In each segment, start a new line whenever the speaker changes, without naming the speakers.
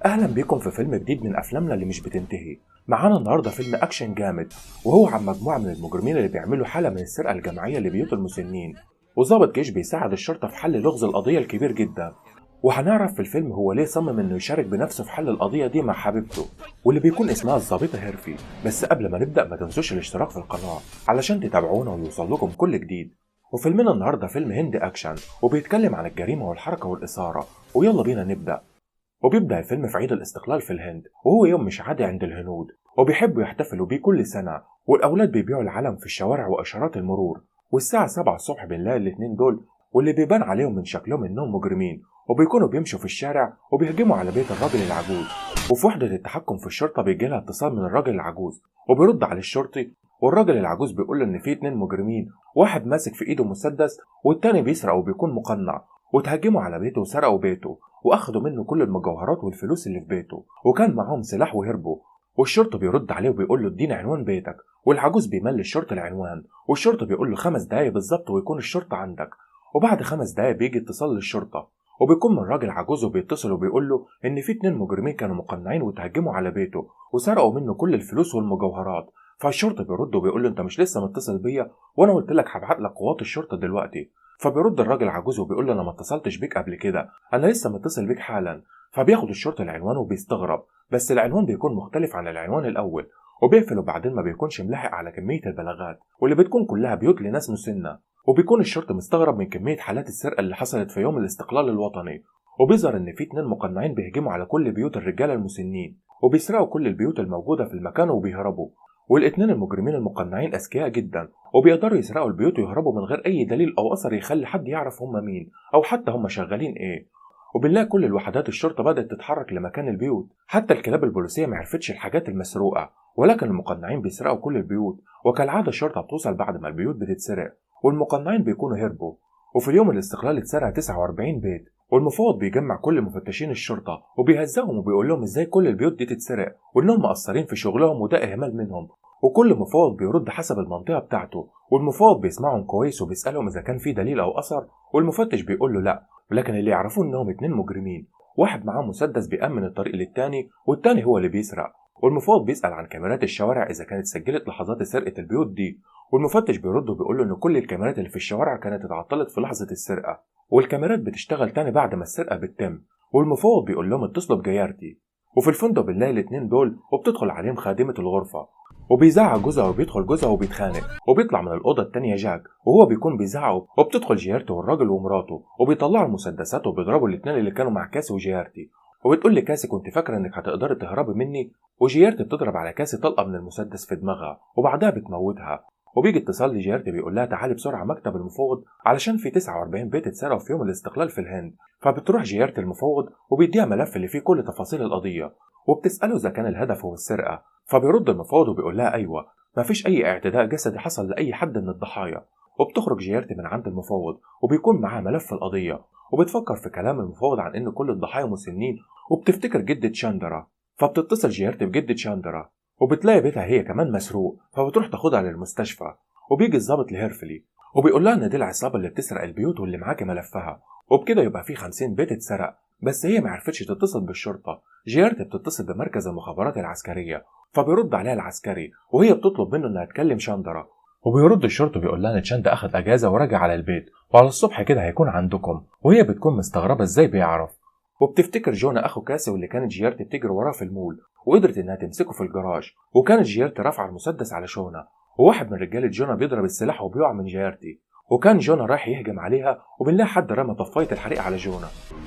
اهلا بيكم في فيلم جديد من افلامنا اللي مش بتنتهي. معانا النهارده فيلم اكشن جامد، وهو عن مجموعه من المجرمين اللي بيعملوا حاله من السرقه الجماعيه لبيوت المسنين، وضابط جيش بيساعد الشرطه في حل لغز القضيه الكبير جدا. وهنعرف في الفيلم هو ليه صمم انه يشارك بنفسه في حل القضيه دي مع حبيبته، واللي بيكون اسمها الضابطه هيرفي. بس قبل ما نبدا ما تنسوش الاشتراك في القناه علشان تتابعونا ويوصل لكم كل جديد. وفيلمنا النهارده فيلم هندي اكشن، وبيتكلم عن الجريمه والحركه والاثاره. ويلا بينا نبدا. وبيبدأ الفيلم في عيد الاستقلال في الهند، وهو يوم مش عادي عند الهنود، وبيحبوا يحتفلوا بيه كل سنة، والأولاد بيبيعوا العلم في الشوارع وإشارات المرور. والساعة 7 الصبح بنلاقي الاتنين دول، واللي بيبان عليهم من شكلهم إنهم مجرمين، وبيكونوا بيمشوا في الشارع وبيهجموا على بيت الراجل العجوز. وفي وحدة التحكم في الشرطة بيجيلها اتصال من الراجل العجوز، وبيرد عليه الشرطي، والراجل العجوز بيقول له إن في اتنين مجرمين، واحد ماسك في إيده مسدس والتاني بيسرق وبيكون مقنع، وتهجموا على بيته وسرقوا بيته، واخدوا منه كل المجوهرات والفلوس اللي في بيته، وكان معاهم سلاح وهربوا. والشرطة بيرد عليه وبيقول له اديني عنوان بيتك، والعجوز بيملي الشرطة العنوان، والشرطة بيقول له 5 دقايق بالظبط ويكون الشرطة عندك. وبعد 5 دقايق بيجي اتصال للشرطة، وبيكون من راجل عجوز وبيتصل وبيقول له ان في 2 مجرمين كانوا مقنعين وتهجموا على بيته وسرقوا منه كل الفلوس والمجوهرات. فالشرطة بيرد وبيقول له انت مش لسه متصل بيا، وانا قلت لك هبعت لك قوات الشرطة دلوقتي. فبيرد الراجل عجوز وبيقول له انا ما اتصلتش بيك قبل كده، انا لسه متصل بيك حالا. فبياخد الشرطة العنوان وبيستغرب، بس العنوان بيكون مختلف عن العنوان الاول، وبيقفل وبعدين ما بيكونش ملاحق على كمية البلاغات واللي بتكون كلها بيوت لناس مسنة. وبيكون الشرطة مستغرب من كمية حالات السرقة اللي حصلت في يوم الاستقلال الوطني، وبيظهر ان في 2 مقنعين بيهجموا على كل بيوت الرجالة المسنين، وبيسرقوا كل البيوت الموجودة في المكان وبيهربوا. والاتنين المجرمين المقنعين أذكياء جدا، وبيقدروا يسرقوا البيوت ويهربوا من غير أي دليل أو أثر يخلي حد يعرف هم مين أو حتى هم شغالين إيه. وبنلاقي كل الوحدات الشرطة بدأت تتحرك لمكان البيوت، حتى الكلاب البوليسية معرفتش الحاجات المسروقة، ولكن المقنعين بيسرقوا كل البيوت، وكالعادة الشرطة بتوصل بعد ما البيوت بتتسرق، والمقنعين بيكونوا هربوا. وفي اليوم الاستقلال اتسرق 49 بيت، والمفوض بيجمع كل مفتشين الشرطة وبيهزهم وبيقول لهم ازاي كل البيوت دي تتسرق، وانهم مقصرين في شغلهم وده اهمال منهم. وكل مفوض بيرد حسب المنطقة بتاعته، والمفوض بيسمعهم كويس وبيسألهم إذا كان في دليل أو أثر، والمفتش بيقول له لأ، لكن اللي يعرفوه إنهم 2 مجرمين، واحد معاه مسدس بيأمن الطريق للتاني والتاني هو اللي بيسرق. والمفوض بيسأل عن كاميرات الشوارع إذا كانت سجلت لحظات سرقة البيوت دي، والمفتش بيرد وبيقول له إن كل الكاميرات اللي في الشوارع كانت اتعطلت في لحظة السرقة، والكاميرات بتشتغل تاني بعد ما السرقة بتتم. والمفوض بيقول لهم اتصلوا بجيارتي. وفي الفندق بنلاقي الاتنين دول وبتدخل عليهم خادمة الغرفة، وبيزعق جوزها وبيدخل جوزها وبيتخانق، وبيطلع من الأوضة التانية جاك وهو بيكون بيزعق، وبتدخل جيارتي والراجل ومراته وبيطلعوا المسدسات وبيضربوا الاتنين اللي كانوا مع كاسي وجيارتي. وبتقول لي كاسي كنت فاكرة انك هتقدري تهربي مني، وجيارتي بتضرب على كاسي طلقة من المسدس في دماغها وبعدها بتموتها. وبيجي اتصال لجيارتي بيقول لها تعالي بسرعة مكتب المفوض علشان في 49 بيت اتسرقوا في يوم الاستقلال في الهند. فبتروح جيارتي المفوض وبيديها ملف اللي فيه كل تفاصيل القضية، وبتسأله إذا كان الهدف هو السرقة. فبيرد المفوض وبيقول لها أيوة، مفيش أي اعتداء جسدي حصل لأي حد من الضحايا. وبتخرج جيارتي من عند المفوض وبيكون معاه ملف القضية، وبتفكر في كلام المفوض عن إن كل الضحايا مسنين، وبتفتكر جدة شاندرا. فبتتصل جيارتي بجدة شاندرا، وبتلاقي بيتها هي كمان مسروق، فبتروح تاخدها للمستشفى. وبيجي الضابط لهيرفلي وبيقول لها إن دي العصابة اللي بتسرق البيوت واللي معاكي ملفها، وبكده يبقى في 50 بيت اتسرق. بس هي معرفتش تتصل بالشرطة، جيارتي بتتصل بمركز المخابرات العسكرية. فبيرد عليها العسكري وهي بتطلب منه انها تكلم شاندرا، وبيرد الشرطي بيقول لها ان تشاند اخد اجازه وراجع على البيت، وعلى الصبح كده هيكون عندكم. وهي بتكون مستغربه ازاي بيعرف، وبتفتكر جونا اخو كاسي واللي كانت جيارتي بتجري وراه في المول وقدرت انها تمسكه في الجراج، وكانت جيارتي رافعه المسدس على جونا، وواحد من رجاله جونا بيضرب السلاح وبيقع من جيارتي. وكان جونا رايح يهجم عليها وبنلاقي حد رمى طفايه الحريق على جونا،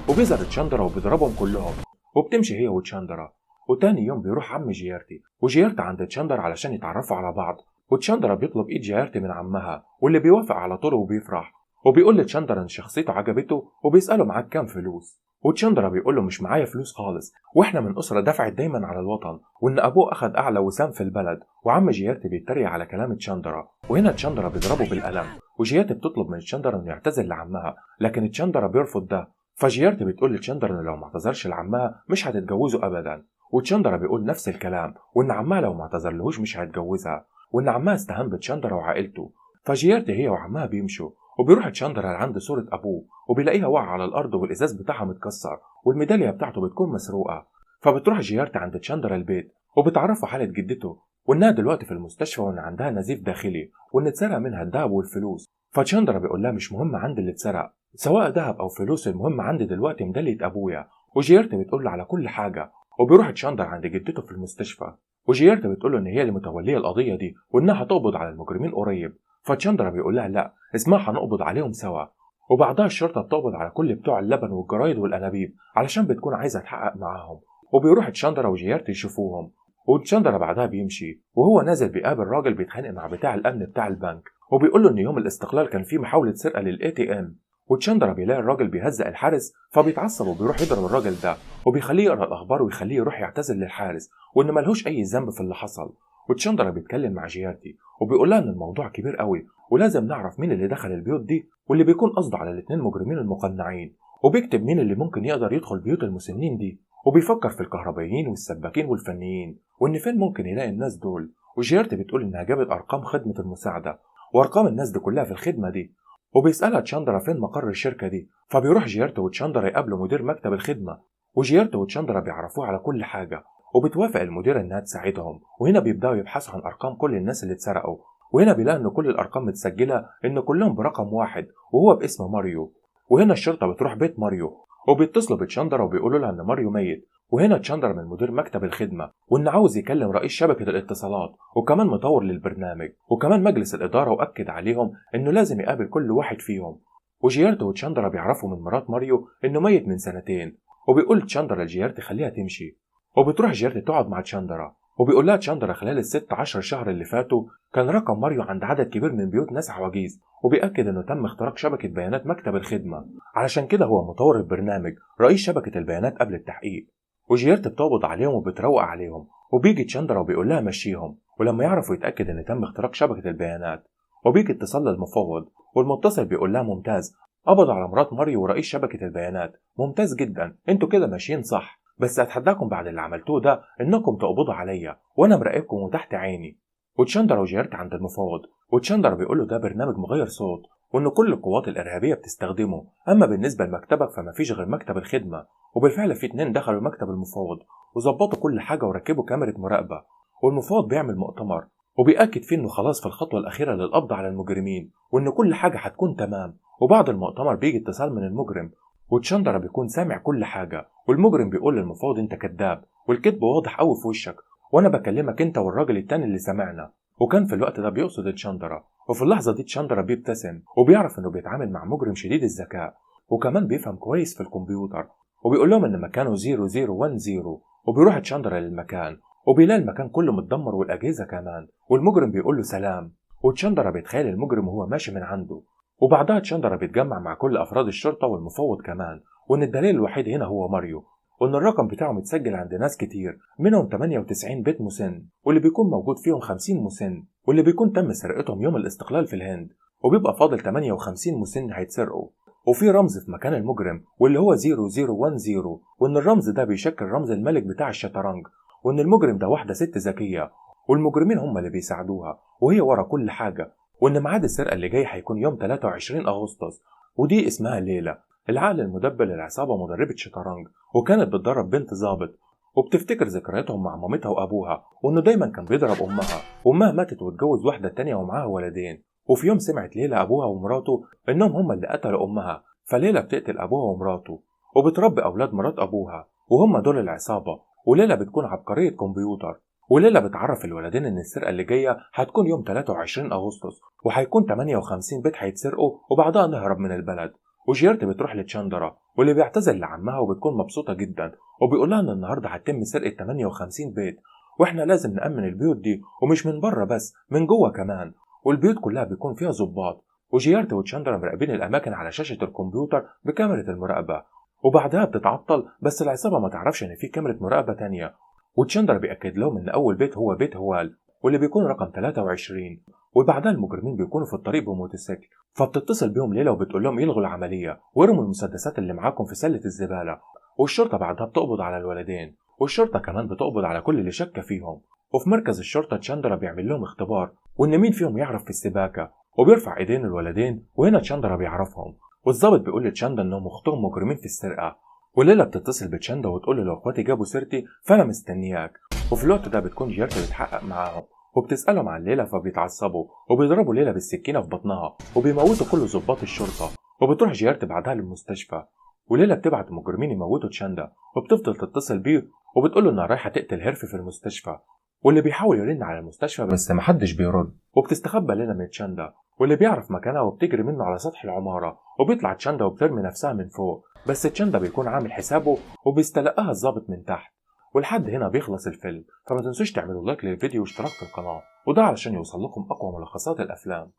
وبيظهر تشاندرا وبيضربهم كلهم، وبتمشي هي وتشاندرا. وتاني يوم بيروح عم جيارتي وجيارتي عند تشاندرا علشان يتعرفوا على بعض، وتشاندرا بيطلب ايد جيارتي من عمها واللي بيوافق على طول وبيفرح، وبيقول لتشاندرا ان شخصيته عجبته وبيسأله معاك كام فلوس. وتشاندرا بيقول له مش معايا فلوس خالص، واحنا من أسرة دفعت دايما على الوطن، وان ابوه اخذ اعلى وسام في البلد. وعم جيارتي بيتريق على كلام تشاندرا، وهنا تشاندرا بيضربه بالقلم، وجيارتي بتطلب من تشاندرا انه يعتذر لعمها، لكن تشاندرا بيرفض ده. فجيارتي بتقول لتشاندرا انه لو ما اعتذرش لعمها مش هتتجوزه ابدا، وتشاندرا بيقول نفس الكلام، وان عمها لو ما اعتذرلهوش مش هيتجوزها، وان عمها استهان بتشاندرا وعائلته. فجيارتي هي وعمها بيمشوا، وبيروح تشاندرا لعند صورة أبوه وبيلاقيها واقعة على الأرض والإزاز بتاعها متكسر، والميدالية بتاعته بتكون مسروقة. فبتروح جيارتي عند تشاندرا البيت وبتعرفه حالة جدته وإنها دلوقتي في المستشفى وإن عندها نزيف داخلي وإن اتسرق منها الدهب والفلوس. فتشاندرا بيقول لها مش مهم عندي اللي اتسرق، سواء دهب أو فلوس، المهم عندي دلوقتي ميدالية أبويا. وجيارتي بتقول له على كل حاجة. وبيروح تشاندرا عند جدته في المستشفى وجيارتي بتقول له إن هي اللي متولية القضية دي وإنها هتقبض على المجرمين قريب. فتشاندرا بيقول لها لا، اسمها هنقبض عليهم سوا. وبعدها الشرطة بتقبض على كل بتوع اللبن والجرايد والأنابيب علشان بتكون عايزة تحقق معاهم. وبيروح تشاندرا وجيارتي يشوفوهم. وتشاندرا بعدها بيمشي وهو نازل بيقابل راجل بيتخانق مع بتاع الأمن بتاع البنك وبيقول له إن يوم الاستقلال كان فيه محاولة سرقة للإي تي إم. وتشاندرا بيلاقي الراجل بيهزق الحارس فبيتعصب وبيروح يضرب الراجل ده وبيخليه يقرأ الأخبار ويخليه يروح يعتذر للحارس وإن ملهوش أي ذنب في اللي حصل. وتشاندرا بيتكلم مع جيارتي وبيقول لها إن الموضوع كبير قوي ولازم نعرف مين اللي دخل البيوت دي واللي بيكون قصده على الاتنين مجرمين المقنعين، وبيكتب مين اللي ممكن يقدر يدخل بيوت المسنين دي، وبيفكر في الكهربائيين والسباكين والفنيين وإن فين ممكن يلاقي الناس دول. وجيارتي بتقول إنها جابت أرقام خدمة المساعدة وأرقام الناس دي كلها في الخدمة دي. وبيسألها تشاندرا فين مقر الشركة دي. فبيروح جيارتي وتشاندرا يقابلوا مدير مكتب الخدمة وجيارتي وتشاندرا بيعرفوه على كل حاجة. وبتوافق المدير إنها تساعدهم. وهنا بيبدأوا يبحثوا عن أرقام كل الناس اللي اتسرقوا. وهنا بيلاقي إن كل الأرقام متسجلة إن كلهم برقم واحد وهو باسم ماريو. وهنا الشرطة بتروح بيت ماريو وبيتصلوا بتشاندرا وبيقولوا لها إن ماريو ميت. وهنا تشاندرا من مدير مكتب الخدمة وإن عاوز يكلم رئيس شبكة الاتصالات وكمان مطور للبرنامج وكمان مجلس الإدارة، وأكد عليهم إنه لازم يقابل كل واحد فيهم. وجيارتي وتشاندرا بيعرفوا من مرات ماريو إنه ميت من سنتين. وبيقول تشاندرا لجيارتي خليها تمشي. وبتروح جيارتي تقعد مع تشاندرا وبيقول لها تشاندرا خلال ال16 شهر اللي فاتوا كان رقم ماريو عند عدد كبير من بيوت ناس عواجيز، وبيأكد إنه تم اختراق شبكة بيانات مكتب الخدمة، علشان كده هو مطور البرنامج رئيس شبكة البيانات قبل التحقيق. وجيارتي بتقبض عليهم وبتروق عليهم. وبيجي تشاندرا وبيقول لها مشيهم. ولما يعرفوا يتأكد إن تم اختراق شبكة البيانات وبيجي اتصال للمفوض والمتصل بيقول لها ممتاز، قبض على مرات ماريو ورئيس شبكة البيانات، ممتاز جدا، انتوا كده ماشيين صح، بس اتحداكم بعد اللي عملتوه ده انكم تقبضوا عليا وانا مراقبكم وتحت عيني. وتشاندرا وجيارتي عند المفوض وتشاندرا بيقول له ده برنامج مغير صوت وان كل القوات الارهابيه بتستخدمه، اما بالنسبه لمكتبك فما فيش غير مكتب الخدمه. وبالفعل في 2 دخلوا مكتب المفوض وظبطوا كل حاجه وركبوا كاميرا مراقبه. والمفوض بيعمل مؤتمر وبيأكد فيه انه خلاص في الخطوه الاخيره للقبض على المجرمين وان كل حاجه هتكون تمام. وبعد المؤتمر بيجي اتصال من المجرم وتشاندرا بيكون سامع كل حاجه، والمجرم بيقول للمفوض انت كذاب والكذب واضح قوي في وشك وانا بكلمك انت والراجل التاني اللي سمعنا. وكان في الوقت ده بيقصد تشاندرا، وفي اللحظه دي تشاندرا بيبتسم وبيعرف انه بيتعامل مع مجرم شديد الذكاء وكمان بيفهم كويس في الكمبيوتر. وبيقول لهم ان مكانه 0010 وبيروح تشاندرا للمكان وبيلاقي المكان كله متدمر والاجهزه كمان. والمجرم بيقول له سلام وتشاندرا بيتخيل المجرم وهو ماشي من عنده. وبعدها تشاندرا بيتجمع مع كل افراد الشرطه والمفوض كمان، وان الدليل الوحيد هنا هو ماريو، وان الرقم بتاعه متسجل عند ناس كتير منهم 98 بيت مسن واللي بيكون موجود فيهم 50 مسن واللي بيكون تم سرقتهم يوم الاستقلال في الهند، وبيبقى فاضل 58 مسن هيتسرقوا. وفي رمز في مكان المجرم واللي هو 0010 وان الرمز ده بيشكل رمز الملك بتاع الشطرنج، وان المجرم ده واحده ست ذكيه والمجرمين هم اللي بيساعدوها وهي ورا كل حاجه، وان ميعاد السرقه اللي جاي هيكون يوم 23 اغسطس ودي اسمها ليلى العقل المدبر للعصابه مدربه شطرنج، وكانت بتدرب بنت ظابط وبتفتكر ذكرياتهم مع مامتها وابوها وانه دايما كان بيضرب امها وامها ماتت واتجوز واحده تانية ومعاها ولدين. وفي يوم سمعت ليلى ابوها ومراته انهم هم اللي قتلوا امها، فليلى بتقتل ابوها ومراته وبتربي اولاد مرات ابوها وهم دول العصابه. وليلى بتكون عبقريه كمبيوتر، وليلى بتعرف الولدين ان السرقه اللي جايه هتكون يوم 23 اغسطس وهيكون 58 بيت هيتسرقوا وبعدها نهرب من البلد. وجيارتي بتروح لتشاندرا واللي بيعتذر لعمها وبتكون مبسوطه جدا وبيقول لها ان النهارده هتتم سرقه 58 بيت واحنا لازم نأمن البيوت دي ومش من بره بس من جوه كمان، والبيوت كلها بيكون فيها ضباط. وجيارتي وتشاندرا مراقبين الاماكن على شاشه الكمبيوتر بكاميرا المراقبه، وبعدها بتتعطل بس العصابه ما تعرفش ان في كاميرا مراقبه تانية. وتشاندرا بيأكد لهم ان اول بيت هو بيت هوال واللي بيكون رقم 23، وبعدها المجرمين بيكونوا في الطريق بموتوسيكل، فبتتصل بيهم ليلى وبتقول لهم يلغوا العمليه وارموا المسدسات اللي معاكم في سله الزباله. والشرطه بعدها بتقبض على الولدين، والشرطه كمان بتقبض على كل اللي شك فيهم. وفي مركز الشرطه تشاندرا بيعمل لهم اختبار وان مين فيهم يعرف في السباكه وبيرفع ايدين الولدين، وهنا تشاندرا بيعرفهم. والضابط بيقول لتشاندرا انهم اختهم مجرمين في السرقه، وليلى بتتصل بتشاندا وتقول له لو اخواتي جابوا سيرتي فانا مستنياك. وفي الوقت ده بتكون جيرت بتحقق معاهم وبتسألهم عن ليلى، فبيتعصبوا وبيضربوا ليلى بالسكينة في بطنها وبيموتوا كل ضباط الشرطة. وبتروح جيرت بعدها للمستشفى، وليلى بتبعت المجرمين يموتوا تشاندا وبتفضل تتصل بيه وبتقول له انها رايحة تقتل هيرفي في المستشفى، واللي بيحاول يرن على المستشفى بس محدش بيرد. وبتستخبى ليلى من تشاندا، واللي بيعرف مكانها وبتجري منه على سطح العمارة، وبيطلع تشاندا وبترمي نفسها من فوق، بس تشاندا بيكون عامل حسابه وبيستلقاها الضابط من تحت. ولحد هنا بيخلص الفيلم، فما تنسوش تعملوا لايك للفيديو واشتراك في القناة، وده علشان يوصل لكم أقوى ملخصات الأفلام.